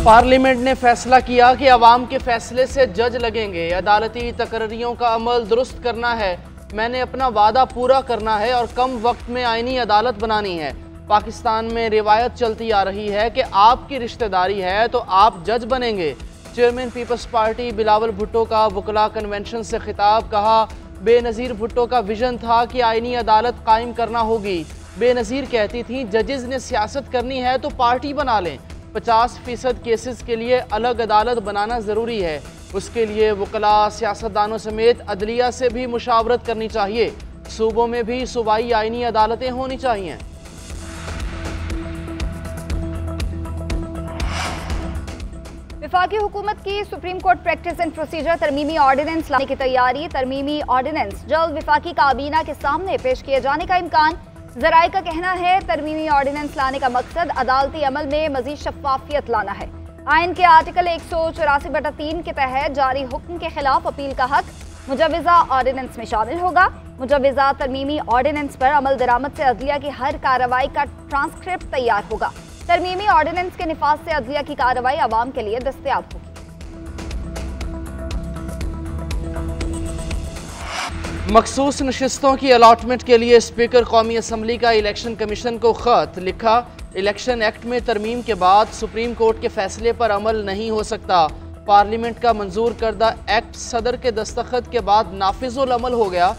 Parliament ने फैसला किया कि अवाम के फैसले से जज लगेंगे। अदालती तकर्रियों का अमल दुरुस्त करना है। मैंने अपना वादा पूरा करना है और कम वक्त में आईनी अदालत बनानी है। पाकिस्तान में रिवायत चलती आ रही है कि आपकी रिश्तेदारी है तो आप जज बनेंगे। चेयरमैन पीपल्स पार्टी बिलावल भुट्टो का वकला कन्वेंशन से खिताब। कहा, बेनज़ीर भुट्टो का विजन था कि आईनी अदालत कायम करना होगी। बेनज़ीर कहती थी जजेस ने सियासत करनी है तो पार्टी बना लें। 50% केसेस के लिए अलग अदालत बनाना ज़रूरी है। उसके लिए वकला, सियासतदानों समेत अदलिया से भी मुशावरत करनी चाहिए। सूबों में भी सूबाई आईनी अदालतें होनी चाहिए। वफाकी हुकूमत की supreme court practice and procedure तरमीमी ऑर्डिनेंस लाने की तैयारी। तरमीमी ऑर्डिनेंस जल्द वफाकी काबीना के सामने पेश किए जाने का इम्कान। ज़राए का कहना है तरमीमी ऑर्डिनेंस लाने का मकसद अदालती अमल में मजीद शफाफियत लाना है। आइन के आर्टिकल 184/3 के तहत जारी हुक्म के खिलाफ अपील का हक मुजव्वज़ा ऑर्डिनेंस में शामिल होगा। मुजव्वज़ा तरमीमी ऑर्डिनेंस पर अमल दरामद से अदलिया की हर कार्रवाई का ट्रांसक्रिप्ट तैयार होगा। तरमीमी ऑर्डिनेंस के निफाज से अदलिया की कार्रवाई आवाम के लिए दस्तयाब होगी। मखसूस नशिस्तों की अलाटमेंट के लिए स्पीकर कौमी असम्बली का इलेक्शन कमीशन को ख़त लिखा। इलेक्शन एक्ट में तरमीम के बाद सुप्रीम कोर्ट के फैसले पर अमल नहीं हो सकता। पार्लियामेंट का मंजूर करदा एक्ट सदर के दस्तखत के बाद नाफिजुल अमल हो गया।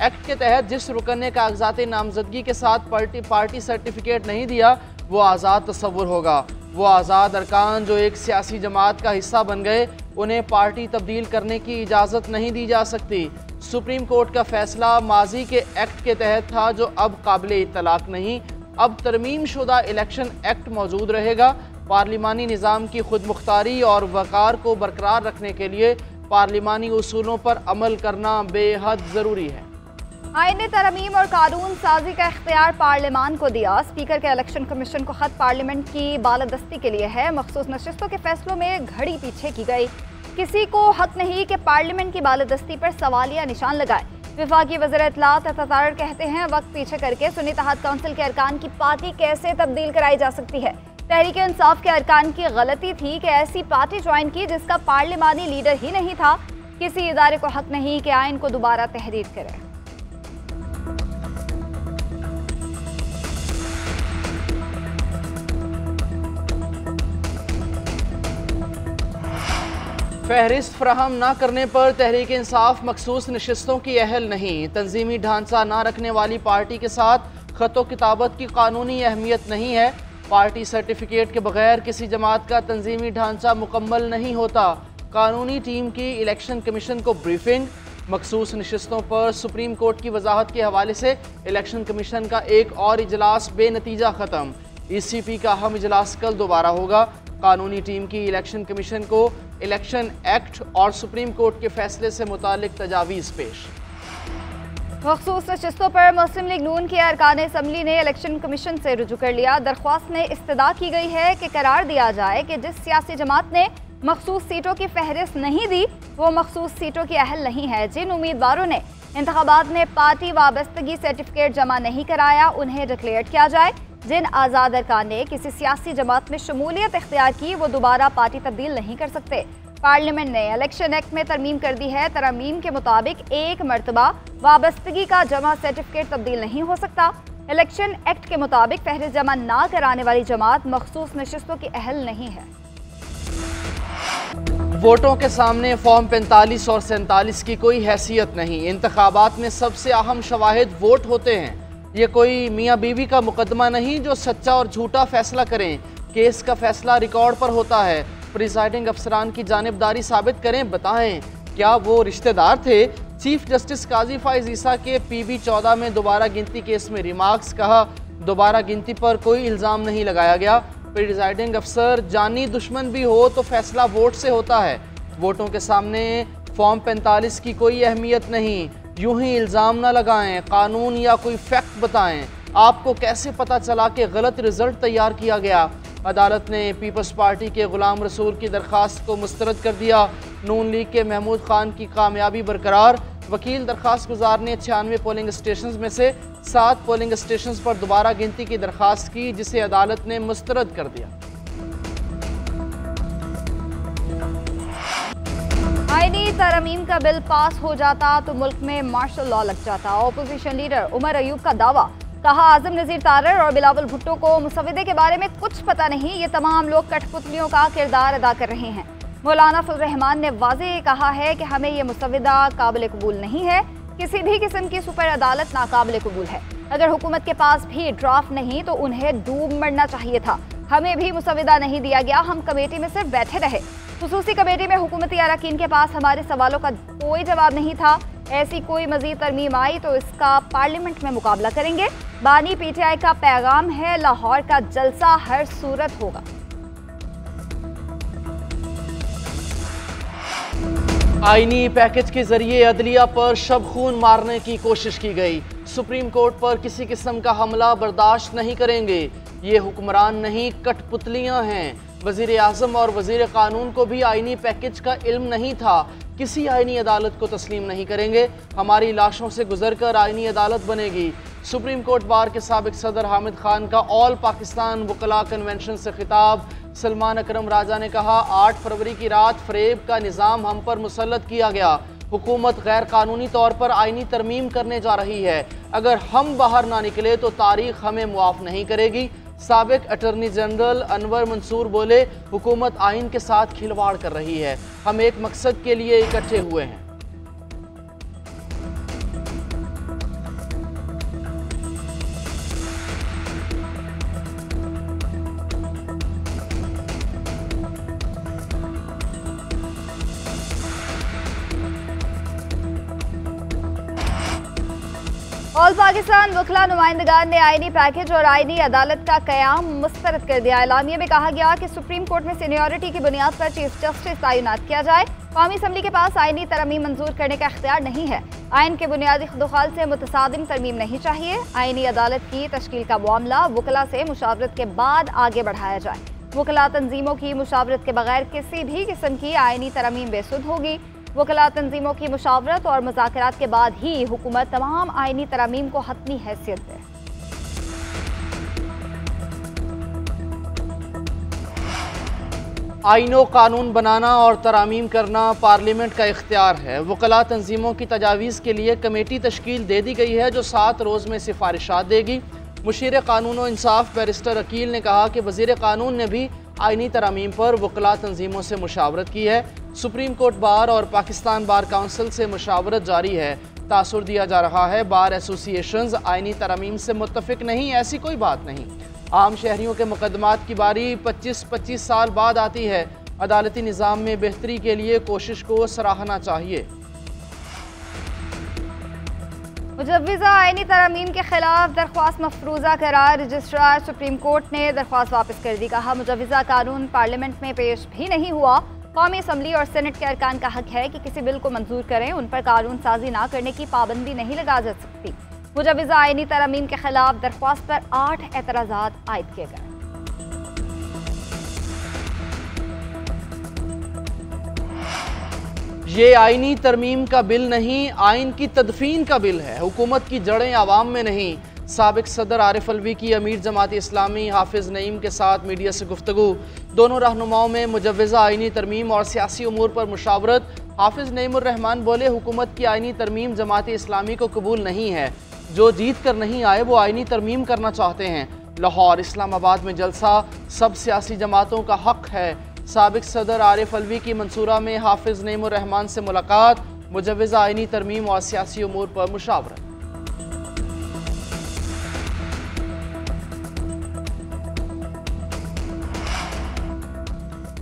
एक्ट के तहत जिस रुकन ने कागजात नामजदगी के साथ पार्टी सर्टिफिकेट नहीं दिया वो आज़ाद तस्वुर होगा। वो आज़ाद अरकान जो एक सियासी जमात का हिस्सा बन गए उन्हें पार्टी तब्दील करने की इजाज़त नहीं दी जा सकती। सुप्रीम कोर्ट का फैसला माजी के एक्ट के तहत था जो अब काबिल इत्तलाक नहीं। अब तरमीम शुदा इलेक्शन एक्ट मौजूद रहेगा। पार्लिमानी निज़ाम की खुद मुख्तारी और वक़ार को बरकरार रखने के लिए पार्लिमानी उसूलों पर अमल करना बेहद ज़रूरी है। आईने तरमीम और कानून साजी का इख्तियार पार्लियामान को दिया। स्पीकर के इलेक्शन कमीशन को खत पार्लियामेंट की बालादस्ती के लिए है। मखसूस नशिस्तों के फैसलों में घड़ी पीछे की गई। किसी को हक नहीं कि पार्लियामेंट की बालादस्ती पर सवालिया निशान लगाए। विफाकी वज़ीर इत्तलात अतातार कहते हैं वक्त पीछे करके सुन्नी इत्तेहाद काउंसिल के अरकान की पार्टी कैसे तब्दील कराई जा सकती है। तहरीक इंसाफ के अरकान की गलती थी कि ऐसी पार्टी ज्वाइन की जिसका पार्लिमानी लीडर ही नहीं था। किसी इदारे को हक नहीं कि आइन को दोबारा तहरीर करे। फहरिस्त फराहम न करने पर तहरीक इंसाफ मखसूस नशिस्तों की अहल नहीं। तंजीमी ढांचा न रखने वाली पार्टी के साथ खतो किताबत की कानूनी अहमियत नहीं है। पार्टी सर्टिफिकेट के बगैर किसी जमात का तंजीमी ढांचा मुकम्मल नहीं होता। कानूनी टीम की इलेक्शन कमीशन को ब्रीफिंग। मखसूस नशिस्तों पर सुप्रीम कोर्ट की वजाहत के हवाले से इलेक्शन कमीशन का एक और इजलास बेनतीजा ख़त्म। ECP का अहम इजलास कल दोबारा होगा। कानूनी टीम की इलेक्शन कमीशन को इलेक्शन एक्ट और सुप्रीम कोर्ट के फैसले से मुतालिक तजावीज़ पेश। मखसूस नशिस्तों पर मुस्लिम लीग नून के अरकान असम्बली ने इलेक्शन कमीशन से रुजू कर लिया। दरख्वास्त में इस्तदा की गई है कि करार दिया जाए कि जिस सियासी जमात ने मखसूस सीटों की फहरिस्त नहीं दी वो मखसूस सीटों की अहल नहीं है। जिन उम्मीदवारों ने इंतखाबात में पार्टी वाबस्तगी सर्टिफिकेट जमा नहीं कराया उन्हें डिक्लेयर किया जाए। जिन आज़ाद अरकान ने किसी सियासी जमात में शमूलियत इख्तियार की वो दोबारा पार्टी तब्दील नहीं कर सकते। पार्लियामेंट ने इलेक्शन एक्ट में तरमीम कर दी है। तरमीम के मुताबिक एक मरतबा वाबस्तगी का जमा सर्टिफिकेट तब्दील नहीं हो सकता। इलेक्शन एक्ट के मुताबिक फहरिस्त जमा ना कराने वाली जमात मखसूस नशिस्तों की अहल नहीं है। वोटों के सामने फॉर्म 45 और 47 की कोई हैसियत नहीं। इंतखाबात में सबसे अहम शवाहिद वोट होते हैं। ये कोई मियाँ बीवी का मुकदमा नहीं जो सच्चा और झूठा फैसला करें। केस का फैसला रिकॉर्ड पर होता है। प्रिजाइडिंग अफसरान की जानिबदारी साबित करें। बताएं क्या वो रिश्तेदार थे। चीफ जस्टिस काजी फाइज ईसा के PB 14 में दोबारा गिनती केस में रिमार्क्स। कहा, दोबारा गिनती पर कोई इल्ज़ाम नहीं लगाया गया। प्रिजाइडिंग अफसर जानी दुश्मन भी हो तो फैसला वोट से होता है। वोटों के सामने फॉर्म 45 की कोई अहमियत नहीं। यूं ही इल्ज़ाम ना लगाएं। कानून या कोई फैक्ट बताएं। आपको कैसे पता चला कि गलत रिजल्ट तैयार किया गया। अदालत ने पीपल्स पार्टी के गुलाम रसूल की दरख्वास्त को मुस्तरद कर दिया। नून लीग के महमूद खान की कामयाबी बरकरार। वकील दरख्वास्त गुजार ने 96 पोलिंग स्टेशन में से 7 पोलिंग स्टेशन पर दोबारा गिनती की दरख्वास्त की जिसे अदालत ने मुस्तरद कर दिया। आईनी तरमीम का बिल पास हो जाता तो मुल्क में मार्शल लॉ लग जाता। ओपोजिशन लीडर उमर अयूब का दावा, कहा आजम नजीर तारर और बिलावल भुट्टो को मुसविदे के बारे में कुछ पता नहीं, ये तमाम लोग कठपुतलियों का किरदार अदा कर रहे हैं। मौलाना फजल रहमान ने वाज़ेह कहा है कि हमें ये मुसविदा काबिल कबूल नहीं है, किसी भी किस्म की सुपर अदालत नाकाबिल कबूल है। अगर हुकूमत के पास भी ड्राफ्ट नहीं तो उन्हें डूब मरना चाहिए था। हमें भी मुसविदा नहीं दिया गया, हम कमेटी में सिर्फ बैठे रहे। खुसूसी कमेटी में हुकूमती अरकान के पास हमारे सवालों का कोई जवाब नहीं था। ऐसी कोई मजीद तरमीम आई तो इसका पार्लियामेंट में मुकाबला करेंगे। बानी पीटीआई का पैगाम है, लाहौर का जलसा हर सूरत होगा। आईनी पैकेज के जरिए अदलिया पर शब खून मारने की कोशिश की गई। सुप्रीम कोर्ट पर किसी किस्म का हमला बर्दाश्त नहीं करेंगे। ये हुक्मरान नहीं, कठपुतलियां हैं। वजीर आजम और वजीर कानून को भी आईनी पैकेज का इल्म नहीं था। किसी आईनी अदालत को तस्लीम नहीं करेंगे। हमारी लाशों से गुजरकर आईनी अदालत बनेगी। सुप्रीम कोर्ट बार के साबिक सदर हामिद खान का ऑल पाकिस्तान वकला कन्वेंशन से खिताब। सलमान अकरम राजा ने कहा, 8 फरवरी की रात फरेब का निज़ाम हम पर मुसल्लत किया गया। हुकूमत गैर कानूनी तौर पर आईनी तरमीम करने जा रही है। अगर हम बाहर ना निकले तो तारीख हमें मुआफ़ नहीं करेगी। साबिक अटर्नी जनरल अनवर मंसूर बोले, हुकूमत आइन के साथ खिलवाड़ कर रही है। हम एक मकसद के लिए इकट्ठे हुए हैं। ऑल पाकिस्तान वकला नुमाइंदगान ने आईनी पैकेज और आईनी अदालत का कयाम मुस्तरद कर दिया। एलामिया में कहा गया कि सुप्रीम कोर्ट में सीनियरिटी की बुनियाद पर चीफ जस्टिस तैनात किया जाए। कौमी असम्बली के पास आईनी तरमीम मंजूर करने का इख्तियार नहीं है। आइन के बुनियादी खुदुखाल से मुतसादिम तरमीम नहीं चाहिए। आईनी अदालत की तश्कील का मामला वकला से मुशावरत के बाद आगे बढ़ाया जाए। वकला तंजीमों की मुशावरत के बगैर किसी भी किस्म की आईनी तरमीम बेसुध होगी। वकला तंजीमों की मुशावरत और मुज़ाकरात के बाद ही हुकूमत तमाम आईनी तरमीम को हतमी हैसियत दे। आइनो कानून बनाना और तरामीम करना पार्लियामेंट का इख्तियार है। वकला तंजीमों की तजावीज़ के लिए कमेटी तश्कील दे दी गई है जो 7 रोज़ में सिफारिशात देगी। मुशीर कानून और इंसाफ बैरिस्टर अकील ने कहा कि वज़ीर कानून ने भी आइनी तरामीम पर वकला तंजीमों से मुशावरत की है। सुप्रीम कोर्ट बार और पाकिस्तान बार काउंसिल से मुशावरत जारी है। तासुर दिया जा रहा है बार एसोसिएशंस आइनी तरामीम से मुत्तफिक नहीं, ऐसी कोई बात नहीं। आम शहरियों के मुकदमात की बारी 25-25 साल बाद आती है। अदालती निज़ाम में बेहतरी के लिए कोशिश को सराहना चाहिए। मुजव्विज़ा आईनी तरमीम के खिलाफ दरख्वास्त मफरूज़ा करार रजिस्ट्रार सुप्रीम कोर्ट ने दरख्वास्त वापस कर दी। कहा, मुजव्विज़ा कानून पार्लियामेंट में पेश भी नहीं हुआ। कौमी असम्बली और सेनेट के अरकान का हक है कि किसी बिल को मंजूर करें, उन पर कानून साजी ना करने की पाबंदी नहीं लगा जा सकती। मुजव्विज़ा आईनी तरमीम के खिलाफ दरख्वास्त पर 8 एतराज़ात आयद किए गए। ये आइनी तरमीम का बिल नहीं, आइन की तदफीन का बिल है। हुकूमत की जड़ें आवाम में नहीं। साबिक सदर आरिफ अलवी की अमीर जमात इस्लामी हाफिज़ नईम के साथ मीडिया से गुफ्तगू। दोनों रहनुमाओं में मुजव्विज़ा आइनी तरमीम और सियासी उमूर पर मुशावरत। हाफिज़ नईमुर रहमान बोले, हुकूमत की आइनी तरमीम जमात इस्लामी को कबूल नहीं है। जो जीत कर नहीं आए वो आइनी तरमीम करना चाहते हैं। लाहौर इस्लामाबाद में जलसा सब सियासी जमातों का हक है। साबिक सदर आरिफ अलवी की मंसूरा में हाफिज़ नईमुर रहमान से मुलाकात। मुजव्विज़ा आइनी तरमीम और सियासी उमूर पर मुशावरत।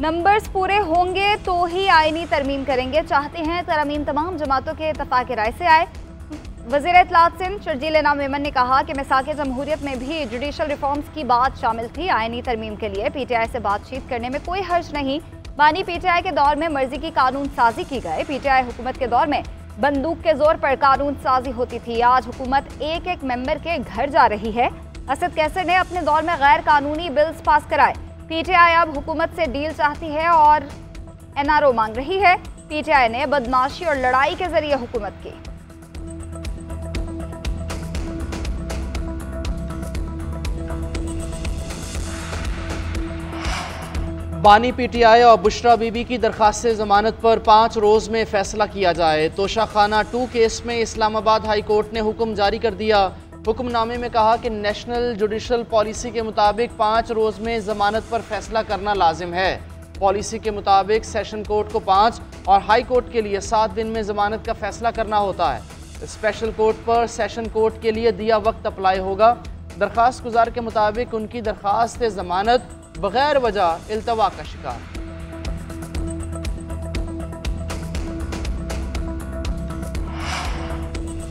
नंबर्स पूरे होंगे तो ही आईनी तरमीम करेंगे। चाहते हैं तरमीम तमाम जमातों के इत्तफाक राय से आए। वज़ीर इत्तलात सिंध शर्जील इनाम मेमन ने कहा कि मिसाक़े जमहूरियत में भी जुडिशल रिफॉर्म्स की बात शामिल थी। आईनी तरमीम के लिए पीटीआई से बातचीत करने में कोई हर्ज नहीं। बानी पीटीआई के दौर में मर्जी की कानून साजी की गई। पीटीआई हुकूमत के दौर में बंदूक के जोर पर कानून साजी होती थी। आज हुकूमत एक एक मेंबर के घर जा रही है। असद कैसर ने अपने दौर में गैर कानूनी बिल्स पास कराए। पीटीआई अब हुकूमत से डील चाहती है और एनआरओ मांग रही है। पीटीआई ने बदमाशी और लड़ाई के जरिए हुकूमत की। बानी पीटीआई और बुशरा बीबी की दरखास्त जमानत पर 5 रोज़ में फैसला किया जाए। तोशाखाना 2 केस में इस्लामाबाद हाई कोर्ट ने हुक्म जारी कर दिया। हुक्मनामे में कहा कि नेशनल जुडिशल पॉलिसी के मुताबिक 5 रोज़ में जमानत पर फैसला करना लाजिम है। पॉलिसी के मुताबिक सेशन कोर्ट को 5 और हाई कोर्ट के लिए 7 दिन में जमानत का फैसला करना होता है। स्पेशल कोर्ट पर सेशन कोर्ट के लिए दिया वक्त अप्लाई होगा। दरखास्त गुजार के मुताबिक उनकी दरखास्त जमानत बगैर वजह इल्तवा का शिकार।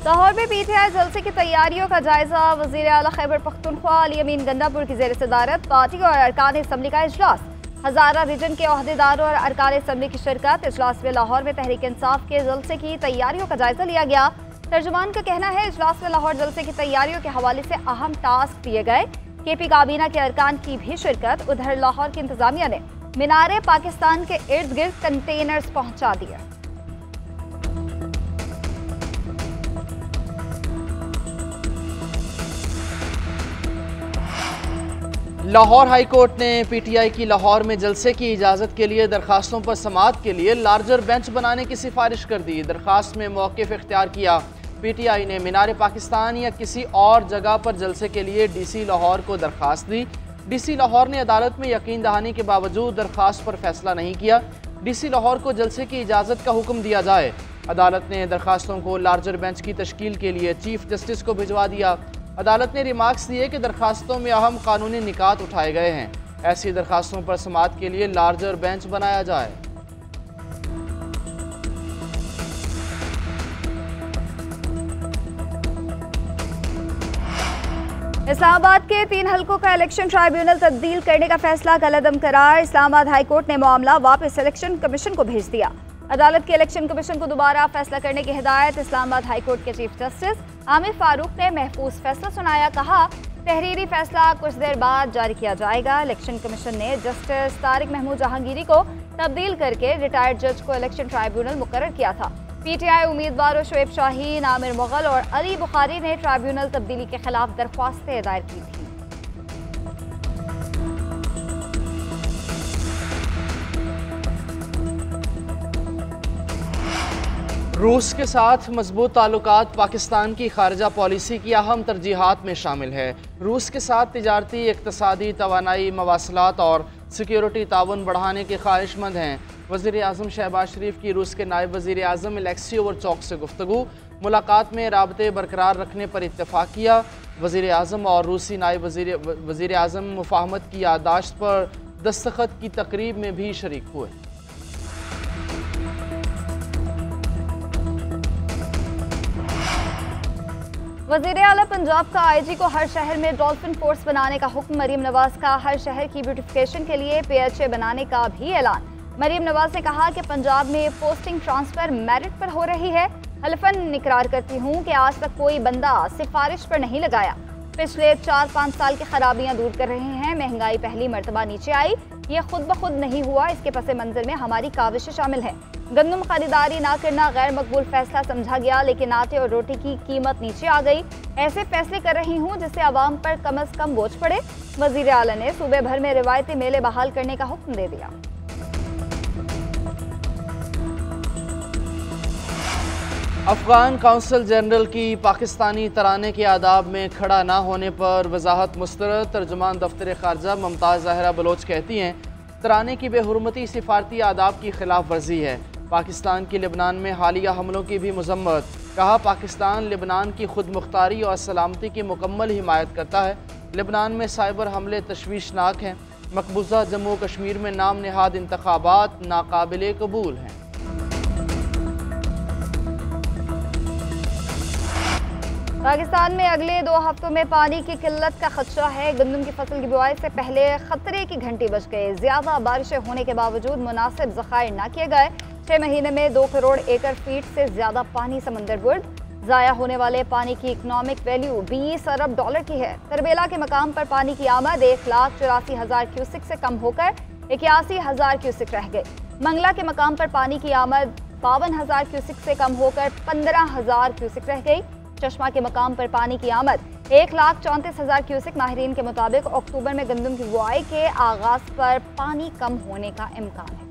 लाहौर में पीटीआई जलसे की तैयारियों का जायजा। वज़ीर आला खैबर पख्तूनख्वा अली अमीन गंडापुर की ज़ेर सदारत पार्टी और अरकान असम्बली का इजलास। हज़ारा रीजन के ओहदेदारों और अरकान असम्बली की शिरकत। इजलास में लाहौर में तहरीक इंसाफ के जलसे की तैयारियों का जायजा लिया गया। तर्जुमान का कहना है इजलास में लाहौर जलसे की तैयारियों के हवाले से अहम टास्क दिए गए। केपी काबीना के अरकान की भी शिरकत। उधर लाहौर की इंतजामिया ने मीनारे पाकिस्तान के इर्द गिर्द कंटेनर्स पहुंचा दिए। लाहौर हाई कोर्ट ने पीटीआई की लाहौर में जलसे की इजाज़त के लिए दरखास्तों पर समाअत के लिए लार्जर बेंच बनाने की सिफारिश कर दी। दरखास्त में मौक़िफ़ इख्तियार किया। पीटीआई ने मीनारे पाकिस्तान या किसी और जगह पर जलसे के लिए डीसी लाहौर को दरखास्त दी। डीसी लाहौर ने अदालत में यकीन दहानी के बावजूद दरखास्त पर फैसला नहीं किया। डीसी लाहौर को जलसे की इजाज़त का हुक्म दिया जाए। अदालत ने दरखास्तों को लार्जर बेंच की तश्कील के लिए चीफ जस्टिस को भिजवा दिया। अदालत ने रिमार्क्स दिए कि दरखास्तों में अहम कानूनी निकात उठाए गए हैं। ऐसी दरखास्तों पर समाअत के लिए लार्जर बेंच बनाया जाए। इस्लामाबाद के 3 हलकों का इलेक्शन ट्राइब्यूनल तब्दील करने का फैसला कलअदम करार। इस्लामाबाद हाई कोर्ट ने मामला वापस इलेक्शन कमीशन को भेज दिया। अदालत के इलेक्शन कमीशन को दोबारा फैसला करने की हिदायत। इस्लामाबाद हाई कोर्ट के चीफ जस्टिस आमिर फारूक ने महफूज फैसला सुनाया। कहा तहरीरी फैसला कुछ देर बाद जारी किया जाएगा। इलेक्शन कमीशन ने जस्टिस तारिक महमूद जहांगीरी को तब्दील करके रिटायर्ड जज को इलेक्शन ट्राइब्यूनल मुकर्रर किया था। पीटीआई उम्मीदवारों शोएब शाहीन, आमिर मुगल और अली बुखारी ने ट्राइब्यूनल तब्दीली के खिलाफ दरख्वास्तें दायर की थी। रूस के साथ मजबूत ताल्लुकात पाकिस्तान की खारजा पॉलिसी की अहम तरजीहात में शामिल है। रूस के साथ तिजारती, इक़्तिसादी, तवानाई, मवासलात और सिक्योरिटी ताउन बढ़ाने के ख्वाहिशमंद हैं। वज़ीर आज़म शहबाज शरीफ की रूस के नायब वज़ीर आज़म एलेक्सी ओवरचॉक से गुफ्तगू। मुलाकात में राबते बरकरार रखने पर इत्तेफाक किया। वज़ीर आज़म और रूसी नायब वज़ीर आज़म मुफाहमत की याददाश्त पर दस्तखत की तकरीब में भी शरीक हुए। वज़ीर आला पंजाब का आईजी को हर शहर में डॉल्फिन फोर्स बनाने का हुक्म। मरीम नवाज का हर शहर की ब्यूटिफिकेशन के लिए PHA बनाने का भी ऐलान। मरीम नवाज ने कहा कि पंजाब में पोस्टिंग ट्रांसफर मेरिट पर हो रही है। हल्फन इकरार करती हूँ कि आज तक कोई बंदा सिफारिश पर नहीं लगाया। पिछले 4-5 साल की खराबियाँ दूर कर रहे हैं। महंगाई पहली मरतबा नीचे आई, ये खुद ब खुद नहीं हुआ। इसके पस मंजर में हमारी काविशें शामिल हैं। गंदम खरीदारी ना करना गैर मकबूल फैसला समझा गया, लेकिन आटे और रोटी की कीमत नीचे आ गई। ऐसे फैसले कर रही हूँ जिससे आवाम पर कम अज कम बोझ पड़े। वज़ीर आला ने सूबे भर में रिवायती मेले बहाल करने का हुक्म दे दिया। अफगान काउंसिल जनरल की पाकिस्तानी तराने के आदाब में खड़ा ना होने पर वजाहत मुस्तरद। तर्जुमान दफ्तर खारजा मुमताज़ ज़ाहिरा बलोच कहती हैं तराने की बेहुरमती सिफारती आदाब की खिलाफ वर्जी है। पाकिस्तान की लेबनान में हालिया हमलों की भी मजम्मत। कहा पाकिस्तान लेबनान की खुद मुख्तारी और सलामती की मुकम्मल हिमायत करता है। लेबनान में साइबर हमले तशवीशनाक हैं। मकबूजा जम्मू कश्मीर में नाम नहाद इंतखाबात नाकाबिले कबूल हैं। पाकिस्तान में अगले 2 हफ्तों में पानी की किल्लत का खदशा है। गंदम की फसल की बुआई से पहले खतरे की घंटी बज गई। ज्यादा बारिशें होने के बावजूद मुनासिब ज़खायर न किए गए। 6 महीने में 2 करोड़ एकड़ फीट से ज्यादा पानी समंदर बुर्द। ज़ाया होने वाले पानी की इकनॉमिक वैल्यू $20 अरब की है। तरबेला के मकाम पर पानी की आमद 1,84,000 क्यूसिक से कम होकर 81,000 क्यूसिक रह गई। मंगला के मकाम पर पानी की आमद 52,000 क्यूसिक से कम होकर 15,000 क्यूसिक रह गई। चश्मा के मकाम पर पानी की आमद 1,34,000 क्यूसेक। माहिरीन के मुताबिक अक्टूबर में गंदम की बुआई के आगाज पर पानी कम होने का इम्कान है।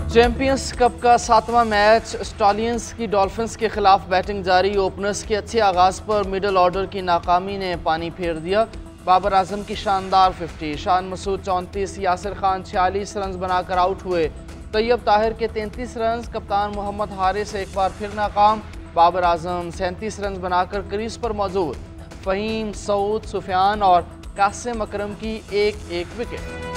चैंपियंस कप का 7वां मैच स्टॉलियंस की डॉल्फिन्स के खिलाफ बैटिंग जारी। ओपनर्स के अच्छे आगाज पर मिडल ऑर्डर की नाकामी ने पानी फेर दिया। बाबर आजम की शानदार 50, शान मसूद 34, यासिर खान 46 रन बनाकर आउट हुए। तैयब ताहिर के 33 रन, कप्तान मोहम्मद हारिस एक बार फिर नाकाम। बाबर आजम 37 रन बनाकर क्रीज पर मौजूद। फ़हीम, सऊद, सुफियान और कासिम अकरम की एक एक विकेट।